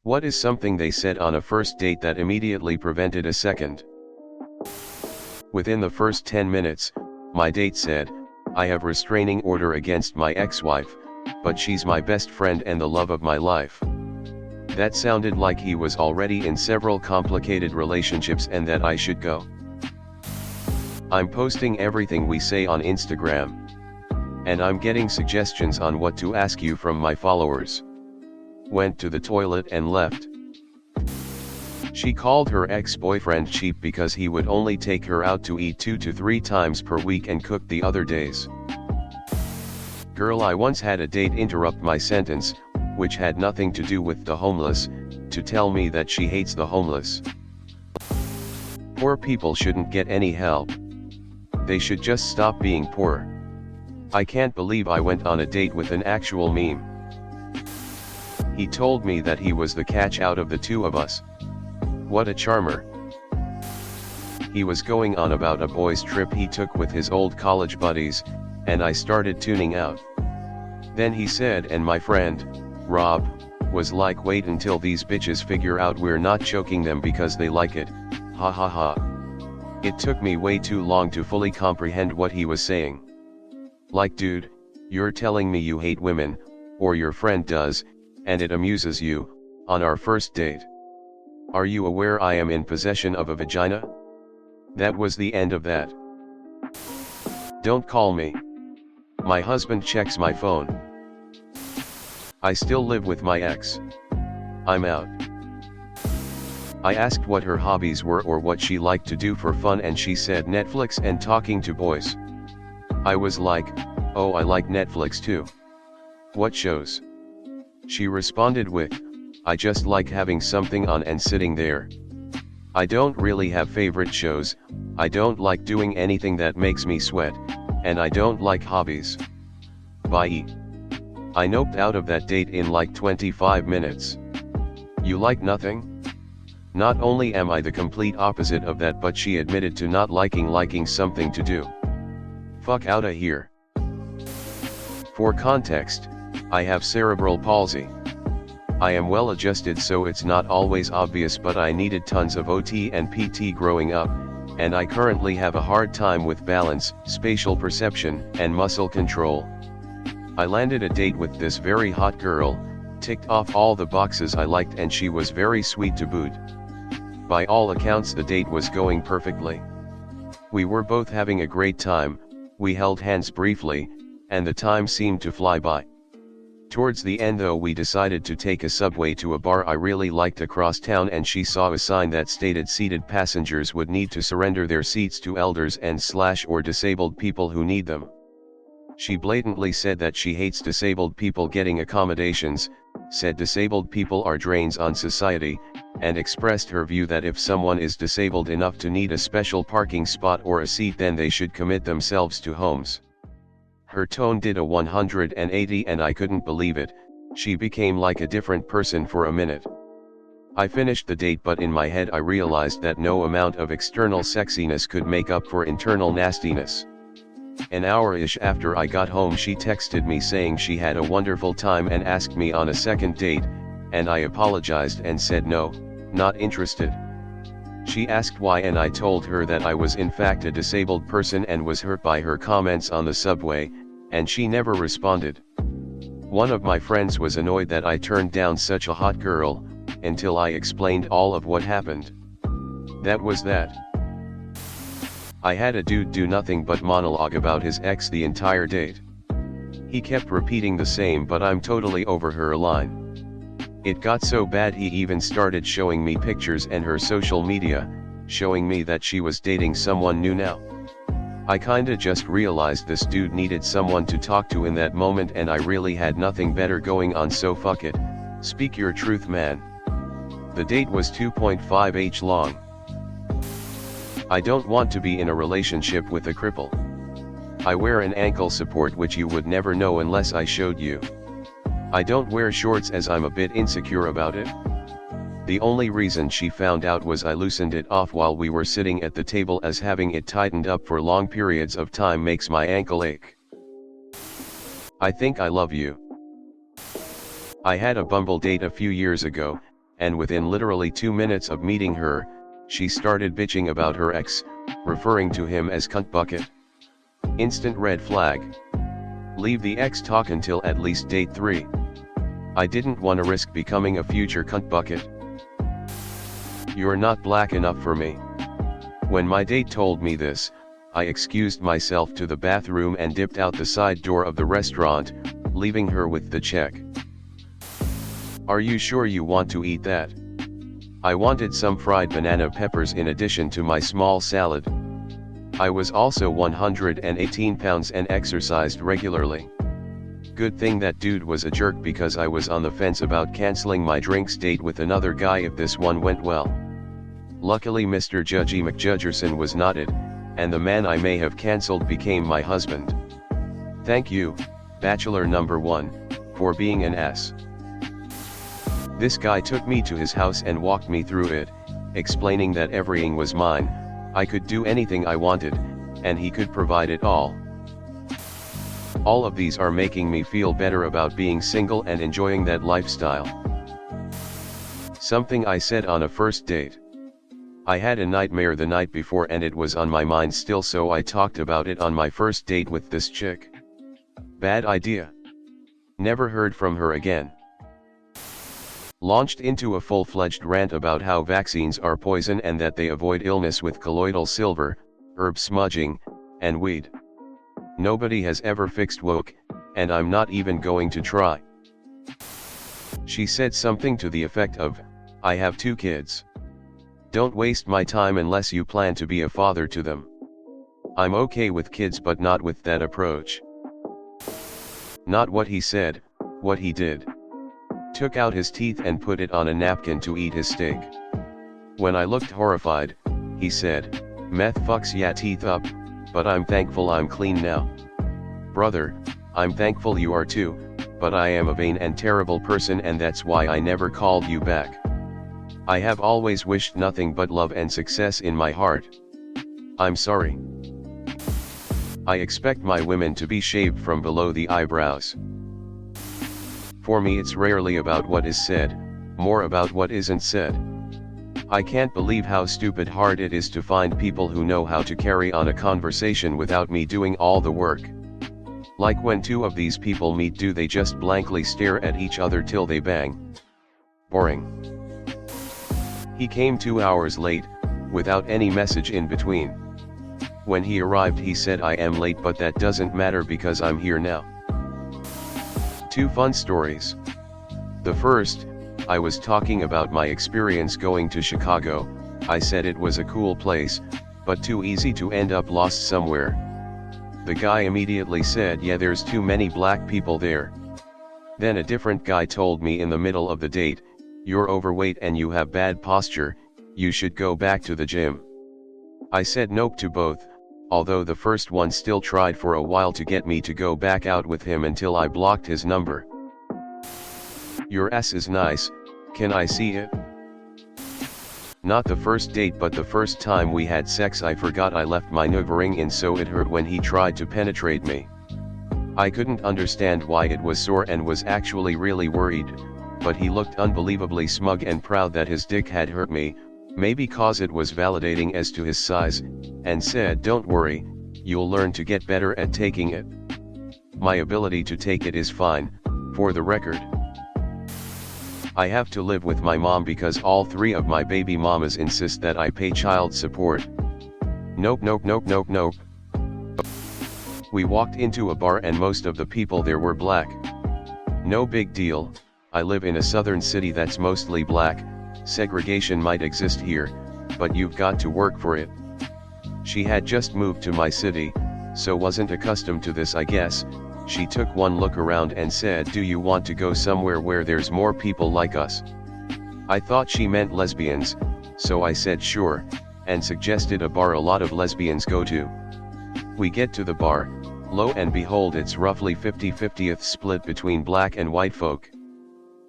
What is something they said on a first date that immediately prevented a second? Within the first 10 minutes, my date said, "I have restraining order against my ex-wife, but she's my best friend and the love of my life." That sounded like he was already in several complicated relationships and that I should go. I'm posting everything we say on Instagram. And I'm getting suggestions on what to ask you from my followers. Went to the toilet and left. She called her ex-boyfriend cheap because he would only take her out to eat 2 to 3 times per week and cook the other days. Girl, I once had a date interrupt my sentence, which had nothing to do with the homeless, to tell me that she hates the homeless. Poor people shouldn't get any help. They should just stop being poor. I can't believe I went on a date with an actual meme. He told me that he was the catch out of the two of us. What a charmer. He was going on about a boys' trip he took with his old college buddies, and I started tuning out. Then he said, and my friend, Rob, was like, "Wait until these bitches figure out we're not choking them because they like it, ha ha ha." It took me way too long to fully comprehend what he was saying. Like, dude, you're telling me you hate women, or your friend does, and it amuses you, on our first date. Are you aware I am in possession of a vagina? That was the end of that. Don't call me. My husband checks my phone. I still live with my ex. I'm out. I asked what her hobbies were or what she liked to do for fun, and she said Netflix and talking to boys. I was like, "Oh, I like Netflix too. What shows?" She responded with, "I just like having something on and sitting there. I don't really have favorite shows, I don't like doing anything that makes me sweat, and I don't like hobbies. Bye." I noped out of that date in like 25 minutes. You like nothing? Not only am I the complete opposite of that, but she admitted to not liking something to do. Fuck outta here. For context, I have cerebral palsy. I am well adjusted, so it's not always obvious, but I needed tons of OT and PT growing up, and I currently have a hard time with balance, spatial perception, and muscle control. I landed a date with this very hot girl, ticked off all the boxes I liked, and she was very sweet to boot. By all accounts, the date was going perfectly. We were both having a great time, we held hands briefly, and the time seemed to fly by. Towards the end though, we decided to take a subway to a bar I really liked across town, and she saw a sign that stated seated passengers would need to surrender their seats to elders and / or disabled people who need them. She blatantly said that she hates disabled people getting accommodations, said disabled people are drains on society, and expressed her view that if someone is disabled enough to need a special parking spot or a seat, then they should commit themselves to homes. Her tone did a 180 and I couldn't believe it. She became like a different person for a minute. I finished the date, but in my head I realized that no amount of external sexiness could make up for internal nastiness. An hour-ish after I got home, she texted me saying she had a wonderful time and asked me on a second date, and I apologized and said no, not interested. She asked why, and I told her that I was in fact a disabled person and was hurt by her comments on the subway, and she never responded. One of my friends was annoyed that I turned down such a hot girl, until I explained all of what happened. That was that. I had a dude do nothing but monologue about his ex the entire date. He kept repeating the same "but I'm totally over her" line. It got so bad he even started showing me pictures and her social media, showing me that she was dating someone new now. I kinda just realized this dude needed someone to talk to in that moment, and I really had nothing better going on, so fuck it. Speak your truth, man. The date was 2.5h long. I don't want to be in a relationship with a cripple. I wear an ankle support, which you would never know unless I showed you. I don't wear shorts as I'm a bit insecure about it. The only reason she found out was I loosened it off while we were sitting at the table, as having it tightened up for long periods of time makes my ankle ache. I think I love you. I had a Bumble date a few years ago, and within literally 2 minutes of meeting her, she started bitching about her ex, referring to him as cunt bucket. Instant red flag. Leave the ex talk until at least date 3. I didn't want to risk becoming a future cunt bucket. You're not black enough for me. When my date told me this, I excused myself to the bathroom and dipped out the side door of the restaurant, leaving her with the check. Are you sure you want to eat that? I wanted some fried banana peppers in addition to my small salad. I was also 118 pounds and exercised regularly. Good thing that dude was a jerk, because I was on the fence about canceling my drinks date with another guy if this one went well. Luckily Mr. Judgy McJudgerson was not it, and the man I may have cancelled became my husband. Thank you, Bachelor number 1, for being an ass. This guy took me to his house and walked me through it, explaining that everything was mine, I could do anything I wanted, and he could provide it all. All of these are making me feel better about being single and enjoying that lifestyle. Something I said on a first date. I had a nightmare the night before and it was on my mind still, so I talked about it on my first date with this chick. Bad idea. Never heard from her again. Launched into a full-fledged rant about how vaccines are poison and that they avoid illness with colloidal silver, herb smudging, and weed. Nobody has ever fixed woke, and I'm not even going to try. She said something to the effect of, I have 2 kids. Don't waste my time unless you plan to be a father to them. I'm okay with kids but not with that approach. Not what he said, what he did. Took out his teeth and put it on a napkin to eat his steak. When I looked horrified, he said, meth fucks ya teeth up, but I'm thankful I'm clean now. Brother, I'm thankful you are too, but I am a vain and terrible person and that's why I never called you back. I have always wished nothing but love and success in my heart. I'm sorry. I expect my women to be shaved from below the eyebrows. For me it's rarely about what is said, more about what isn't said. I can't believe how stupid hard it is to find people who know how to carry on a conversation without me doing all the work. Like when 2 of these people meet, do they just blankly stare at each other till they bang? Boring. He came 2 hours late, without any message in between. When he arrived he said I am late, but that doesn't matter because I'm here now. 2 fun stories. The first, I was talking about my experience going to Chicago. I said it was a cool place, but too easy to end up lost somewhere. The guy immediately said, yeah, there's too many black people there. Then a different guy told me in the middle of the date, you're overweight and you have bad posture, you should go back to the gym. I said nope to both, although the first one still tried for a while to get me to go back out with him until I blocked his number. Your ass is nice, can I see it? Not the first date, but the first time we had sex I forgot I left my nubber ring in, so it hurt when he tried to penetrate me. I couldn't understand why it was sore and was actually really worried, but he looked unbelievably smug and proud that his dick had hurt me, maybe cause it was validating as to his size, and said, don't worry, you'll learn to get better at taking it. My ability to take it is fine, for the record. I have to live with my mom because all 3 of my baby mamas insist that I pay child support. Nope, nope, nope, nope, nope. We walked into a bar and most of the people there were black. No big deal, I live in a southern city that's mostly black, segregation might exist here, but you've got to work for it. She had just moved to my city, so wasn't accustomed to this I guess. She took one look around and said, do you want to go somewhere where there's more people like us? I thought she meant lesbians, so I said sure, and suggested a bar a lot of lesbians go to. We get to the bar, lo and behold it's roughly 50-50th split between black and white folk.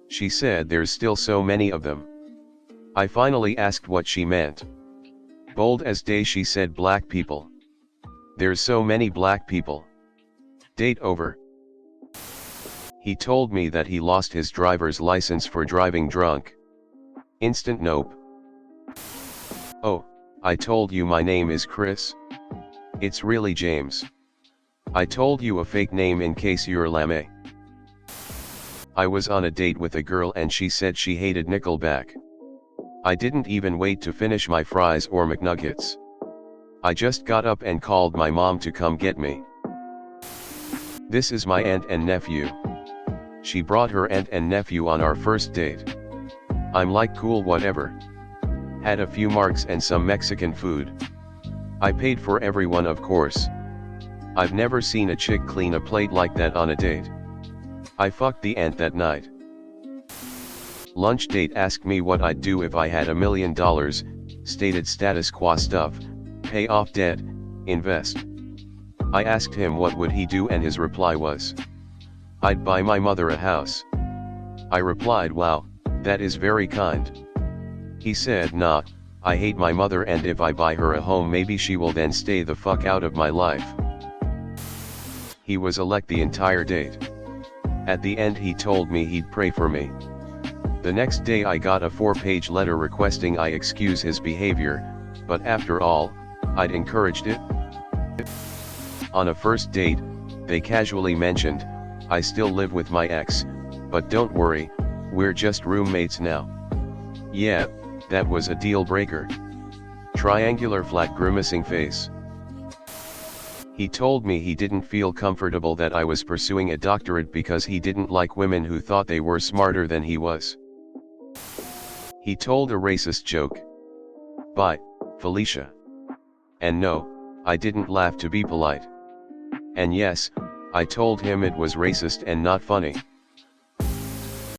She said there's still so many of them. I finally asked what she meant. Bold as day she said black people. There's so many black people. Date over. He told me that he lost his driver's license for driving drunk. Instant nope. Oh, I told you my name is Chris. It's really James. I told you a fake name in case you're lame. I was on a date with a girl and she said she hated Nickelback. I didn't even wait to finish my fries or McNuggets. I just got up and called my mom to come get me. This is my aunt and nephew. She brought her aunt and nephew on our first date. I'm like cool whatever. Had a few marks and some Mexican food. I paid for everyone of course. I've never seen a chick clean a plate like that on a date. I fucked the aunt that night. Lunch date asked me what I'd do if I had $1 million, stated status quo stuff, pay off debt, invest. I asked him what would he do and his reply was, I'd buy my mother a house. I replied, wow, that is very kind. He said, nah, I hate my mother and if I buy her a home maybe she will then stay the fuck out of my life. He was elect the entire date. At the end he told me he'd pray for me. The next day I got a 4-page letter requesting I excuse his behavior, but after all, I'd encouraged it. On a first date, they casually mentioned, I still live with my ex, but don't worry, we're just roommates now. Yeah, that was a deal breaker. Triangular flat grimacing face. He told me he didn't feel comfortable that I was pursuing a doctorate because he didn't like women who thought they were smarter than he was. He told a racist joke. Bye, Felicia. And no, I didn't laugh to be polite. And yes, I told him it was racist and not funny.